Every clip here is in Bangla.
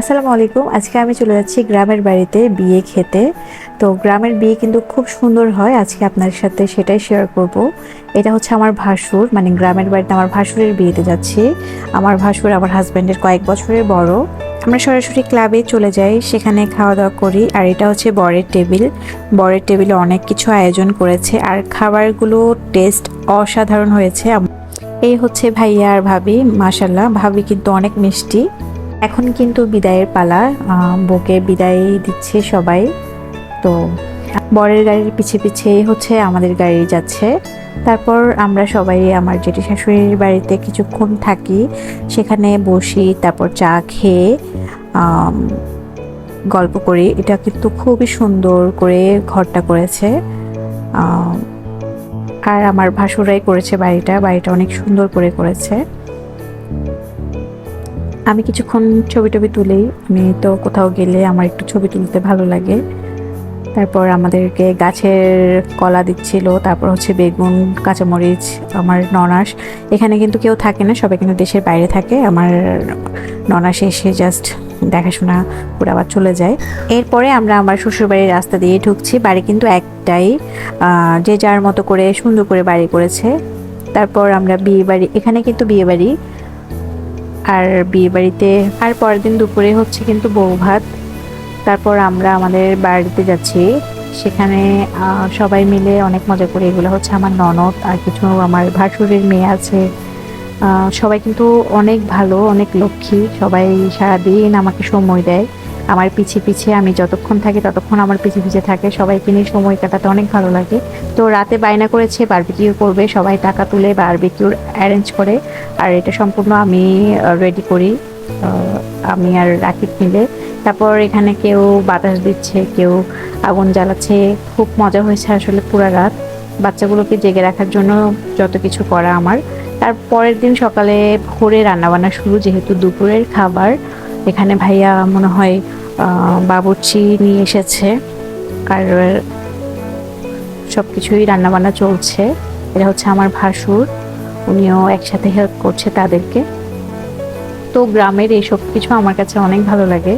আসসালামু আলাইকুম। আজকে আমি চলে যাচ্ছি গ্রামের বাড়িতে বিয়ে খেতে। তো গ্রামের বিয়ে কিন্তু খুব সুন্দর হয়। আজকে আপনার সাথে সেটাই শেয়ার করব। এটা হচ্ছে আমার ভাসুর, মানে গ্রামের বাড়িতে আমার ভাসুরের বিয়েতে যাচ্ছি। আমার ভাসুর আমার হাজব্যান্ডের কয়েক বছরের বড়। আমরা সরাসরি ক্লাবে চলে যাই, সেখানে খাওয়া দাওয়া করি। আর এটা হচ্ছে বরের টেবিল। বরের টেবিলে অনেক কিছু আয়োজন করেছে, আর খাবারগুলো টেস্ট অসাধারণ হয়েছে। এই হচ্ছে ভাইয়া আর ভাবি, মাশাল্লাহ ভাবি কিন্তু অনেক মিষ্টি। এখন কিন্তু বিদায়ের পালা, বউকে বিদায় দিচ্ছে সবাই। তো বরের গাড়ির পিছে পিছে হচ্ছে আমাদের গাড়ি যাচ্ছে। তারপর আমরা সবাই আমার জেঠি শাশুড়ির বাড়িতে কিছুক্ষণ থাকি, সেখানে বসি, তারপর চা খেয়ে গল্প করি। এটা কিন্তু খুবই সুন্দর করে ঘরটা করেছে, আর আমার ভাসুরাই করেছে বাড়িটা। বাড়িটা অনেক সুন্দর করে করেছে। আমি কিছুক্ষণ ছবি টবি তুলি। আমি তো কোথাও গেলে আমার একটু ছবি তুলতে ভালো লাগে। তারপর আমাদেরকে গাছের কলা দিচ্ছিল, তারপর হচ্ছে বেগুন, কাঁচামরিচ। আমার ননাস এখানে কিন্তু কেউ থাকে না, সবাই কিন্তু দেশের বাইরে থাকে। আমার ননাস এসে জাস্ট দেখাশোনা করে আবার চলে যায়। এরপরে আমরা আমার শ্বশুরবাড়ির রাস্তা দিয়ে ঢুকছি। বাড়ি কিন্তু একটাই, যে যার মতো করে সুন্দর করে বাড়ি করেছে। তারপর আমরা বিয়ে বাড়ি, এখানে কিন্তু বিয়ে বাড়ি। আর বিয়ে বাড়িতে আর পরের দিন দুপুরে হচ্ছে কিন্তু বউ ভাত। তারপর আমরা আমাদের বাড়িতে যাচ্ছি, সেখানে সবাই মিলে অনেক মজা করি। এগুলো হচ্ছে আমার ননদ আর কিছু আমার ভাসুরের মেয়ে আছে। সবাই কিন্তু অনেক ভালো, অনেক লক্ষ্মী। সবাই সারাদিন আমাকে সময় দেয়। আমার পিছে পিছে আমি যতক্ষণ থাকি ততক্ষণ আমার পিছে পিছে থাকে। সবাইকে নিয়ে সময় কাটাতে অনেক ভালো লাগে। তো রাতে বায়না করেছে বারবিকিউ করবে, সবাই টাকা তুলে বারবিকিউর অ্যারেঞ্জ করে। আর এটা সম্পূর্ণ আমি রেডি করি, আমি আর রাকিব মিলে। তারপর এখানে কেউ বাতাস দিচ্ছে, কেউ আগুন জ্বালাচ্ছে। খুব মজা হয়েছে আসলে পুরা রাত। বাচ্চাগুলোকে জেগে রাখার জন্য যত কিছু করা আমার। তার পরের দিন সকালে ভোরে রান্নাবান্না শুরু, যেহেতু দুপুরের খাবার। এখানে ভাইয়া মনে হয় বাবুর্চি নিয়ে এসেছে, আর সব কিছুই রান্নাবান্না চলছে। এটা হচ্ছে আমার ভাসুর, উনিও একসাথে হেল্প করছে তাদেরকে। তো গ্রামের এইসব কিছু আমার কাছে অনেক ভালো লাগে।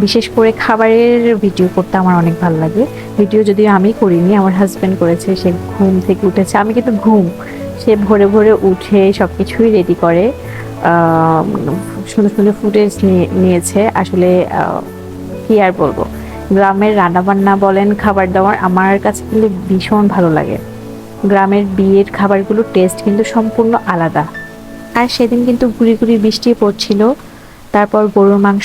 বিশেষ করে খাবারের ভিডিও করতে আমার অনেক ভালো লাগে। ভিডিও যদিও আমি করিনি, আমার হাজব্যান্ড করেছে। সে ঘুম থেকে উঠেছে, আমি কিন্তু সে ভোরে ভোরে উঠে সব কিছুই রেডি করে। সুন্দর সুন্দর ফুটেজ নিয়েছে আসলে। কি আর বলবো, গ্রামের রান্নাবান্না বলেন, খাবার দাবার আমার কাছে কিন্তু ভীষণ ভালো লাগে। গ্রামের বিয়ের খাবারগুলোর টেস্ট কিন্তু সম্পূর্ণ আলাদা। আর সেদিন কিন্তু গুড়ি গুড়ি বৃষ্টি পড়ছিল। তারপর গরুর মাংস